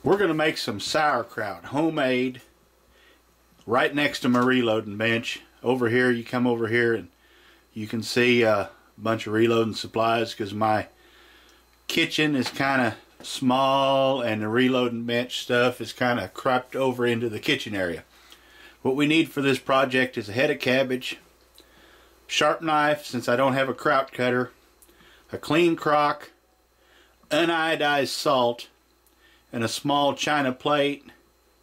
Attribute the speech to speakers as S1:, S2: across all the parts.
S1: We're going to make some sauerkraut, homemade, right next to my reloading bench. Over here, you come over here and you can see a bunch of reloading supplies because my kitchen is kind of small and the reloading bench stuff is kind of cropped over into the kitchen area. What we need for this project is a head of cabbage, sharp knife since I don't have a kraut cutter, a clean crock, unionized salt, and a small china plate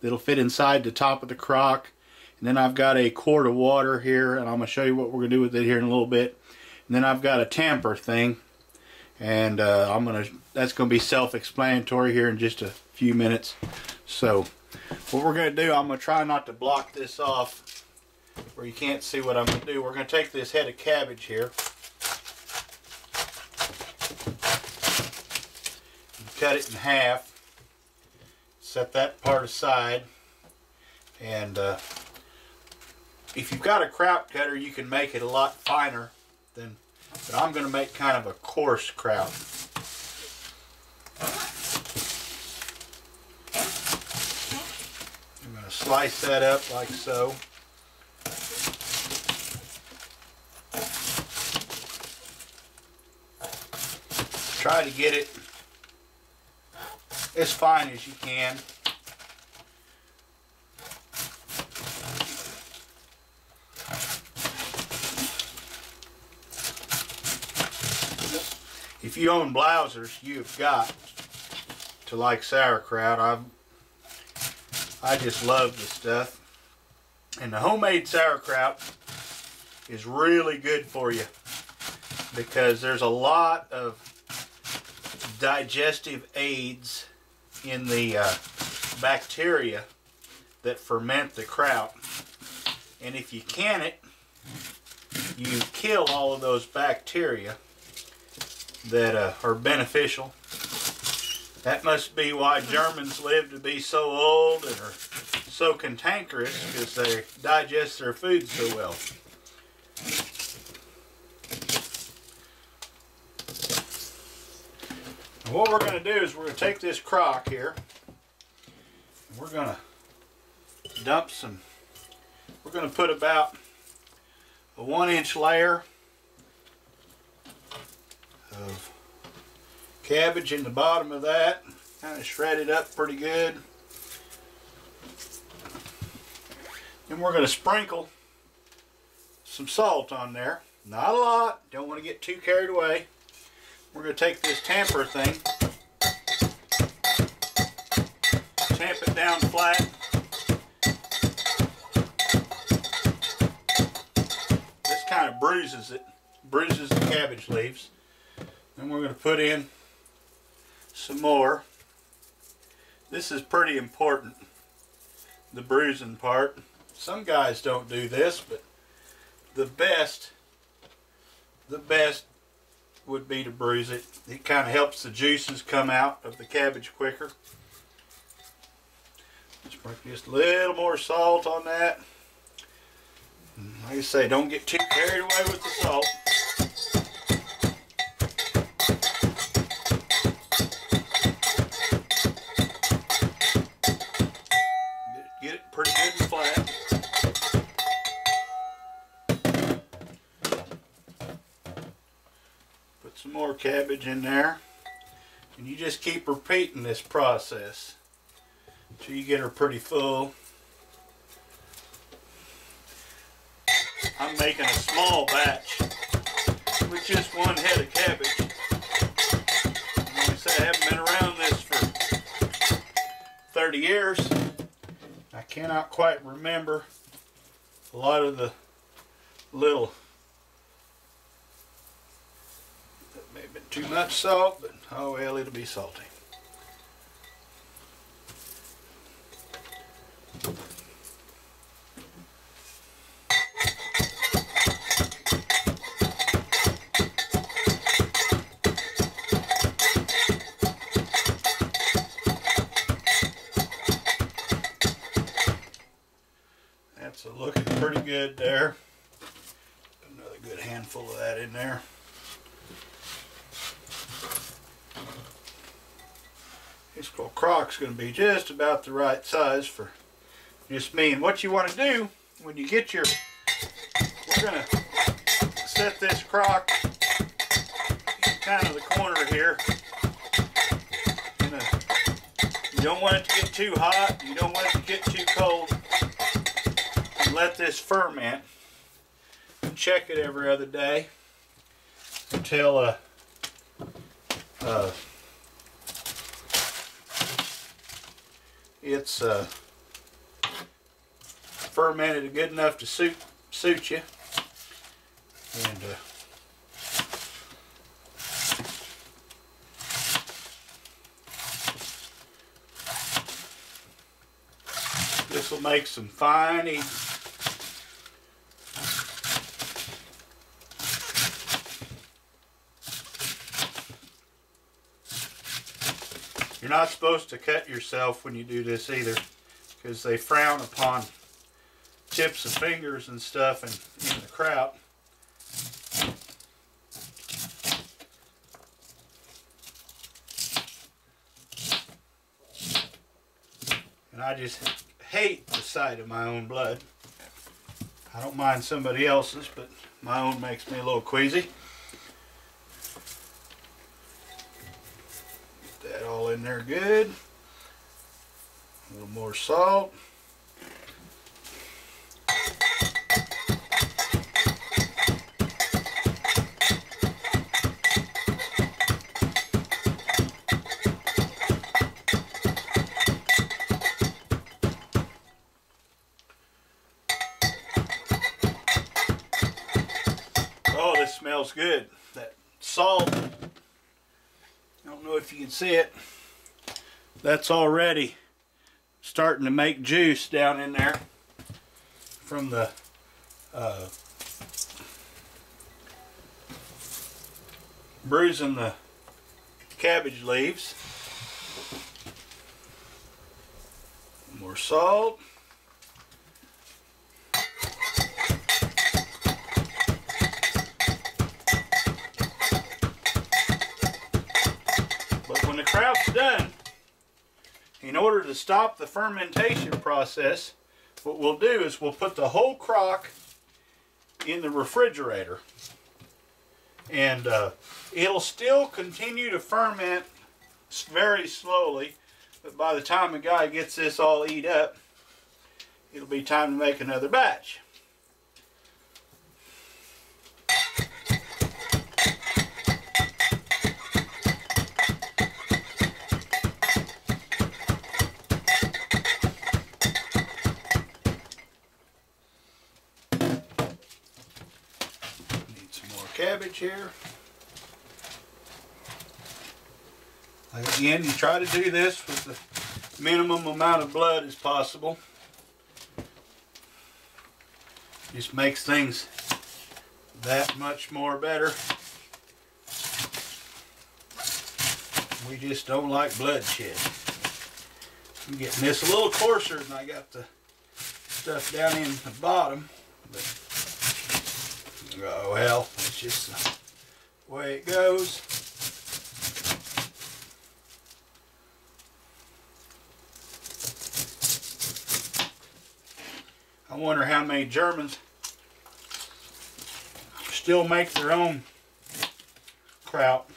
S1: that'll fit inside the top of the crock. And then I've got a quart of water here, and I'm going to show you what we're going to do with it here in a little bit. And then I've got a tamper thing, and that's going to be self-explanatory here in just a few minutes. So what we're going to do, I'm going to try not to block this off where you can't see what I'm going to do. We're going to take this head of cabbage here and cut it in half. Set that part aside, and if you've got a kraut cutter, you can make it a lot finer than, but I'm going to make kind of a coarse kraut. I'm going to slice that up like so. Try to get it as fine as you can. If you own Blouses, you've got to like sauerkraut. I just love this stuff. And the homemade sauerkraut is really good for you because there's a lot of digestive aids in the bacteria that ferment the kraut, and if you can it, you kill all of those bacteria that are beneficial. That must be why Germans live to be so old and are so cantankerous, because they digest their food so well. What we're going to do is we're going to take this crock here and we're going to dump some, we're going to put about a 1-inch layer of cabbage in the bottom of that, kind of shred it up pretty good. Then we're going to sprinkle some salt on there, not a lot, don't want to get too carried away. We're going to take this tamper thing, tamp it down flat. This kind of bruises it, bruises the cabbage leaves. Then we're going to put in some more. This is pretty important, the bruising part. Some guys don't do this, but the best would be to bruise it. It kind of helps the juices come out of the cabbage quicker. Sprinkle just a little more salt on that. And like I say, don't get too carried away with the salt. Get it pretty good and flat. Some more cabbage in there, and you just keep repeating this process until you get her pretty full. I'm making a small batch with just one head of cabbage. And like I said, I haven't been around this for 30 years. I cannot quite remember a lot of the little, may have been too much salt, but oh well, it'll be salty. That's looking pretty good there. Another good handful of that in there. This little crock's going to be just about the right size for just me. And what you want to do when you get your, we're going to set this crock in kind of the corner here. You don't want it to get too hot, you don't want it to get too cold. And let this ferment. And check it every other day until it's fermented good enough to suit you. And this will make some fine eating. You're not supposed to cut yourself when you do this either, because they frown upon tips of fingers and stuff in the kraut. And I just hate the sight of my own blood. I don't mind somebody else's, but my own makes me a little queasy. Get that all in there good. A little more salt. Oh, this smells good. That salt, I don't know if you can see it, that's already starting to make juice down in there from the bruising the cabbage leaves. More salt. When the kraut's done, in order to stop the fermentation process, what we'll do is we'll put the whole crock in the refrigerator, and it'll still continue to ferment very slowly, but by the time the guy gets this all eat up, it'll be time to make another batch. Cabbage here. Again, you try to do this with the minimum amount of blood as possible. Just makes things that much more better. We just don't like bloodshed. I'm getting this a little coarser than I got the stuff down in the bottom, but oh well, it's just the way it goes. I wonder how many Germans still make their own kraut.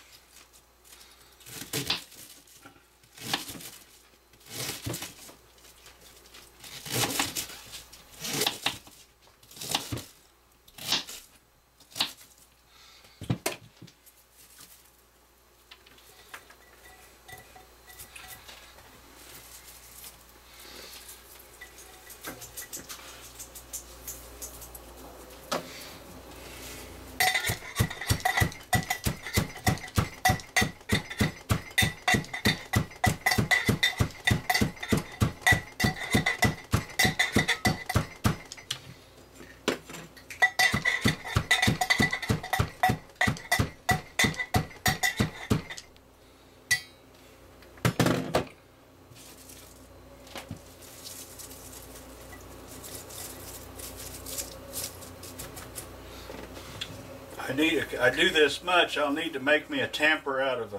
S1: I do this much, I'll need to make me a tamper out of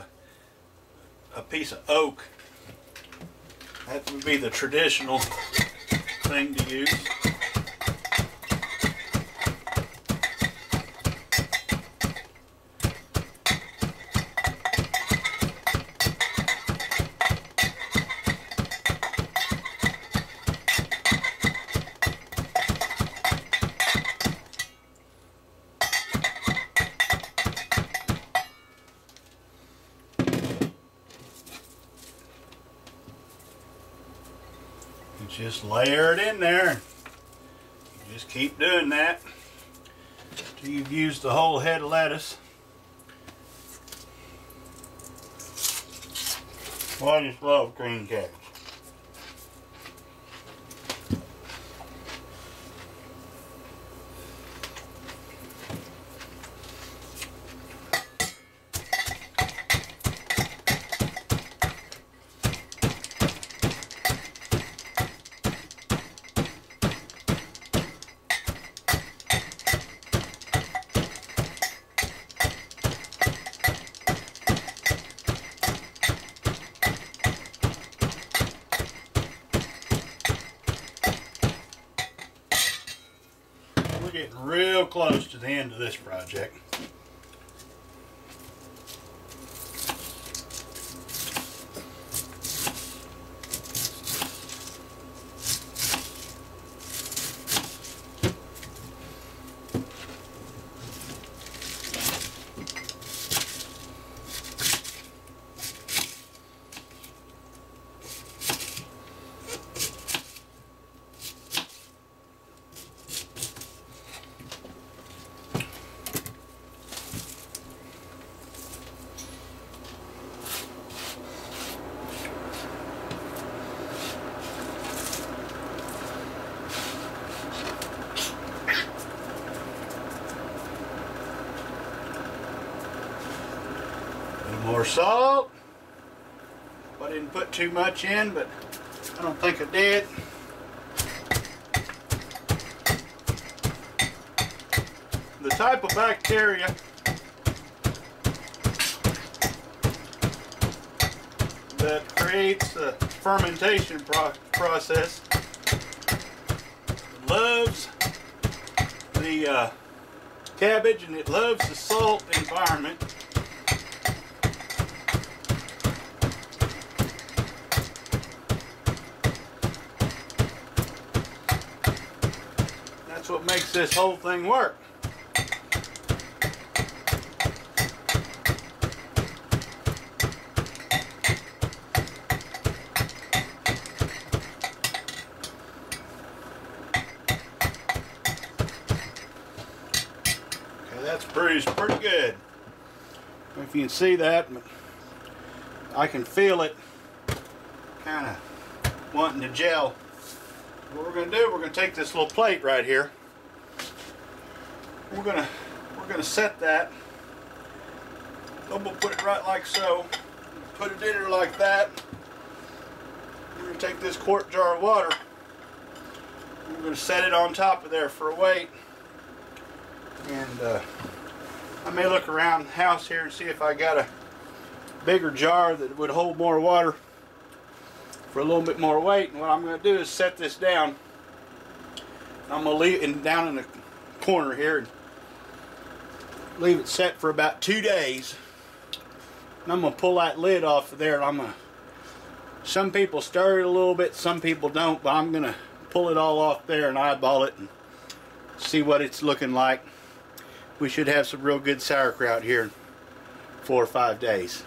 S1: a piece of oak That would be the traditional thing to use. Just layer it in there. Just keep doing that till you've used the whole head of lettuce. Well, I just love green cabbage. Getting real close to the end of this project. More salt. I didn't put too much in, but I don't think I did. The type of bacteria that creates the fermentation process loves the cabbage, and it loves the salt environment. That's what makes this whole thing work. Okay, that's bruised pretty good. If you can see that, but I can feel it kind of wanting to gel. What we're going to do, we're going to take this little plate right here. We're going to set that. Then we'll put it right like so. Put it in there like that. We're going to take this quart jar of water. We're going to set it on top of there for a weight. And I may look around the house here and see if I got a bigger jar that would hold more water for a little bit more weight. And what I'm going to do is set this down. I'm going to leave it down in the corner here and leave it set for about 2 days. And I'm going to pull that lid off of there, and I'm going to, some people stir it a little bit, some people don't, but I'm going to pull it all off there and eyeball it and see what it's looking like. We should have some real good sauerkraut here in 4 or 5 days.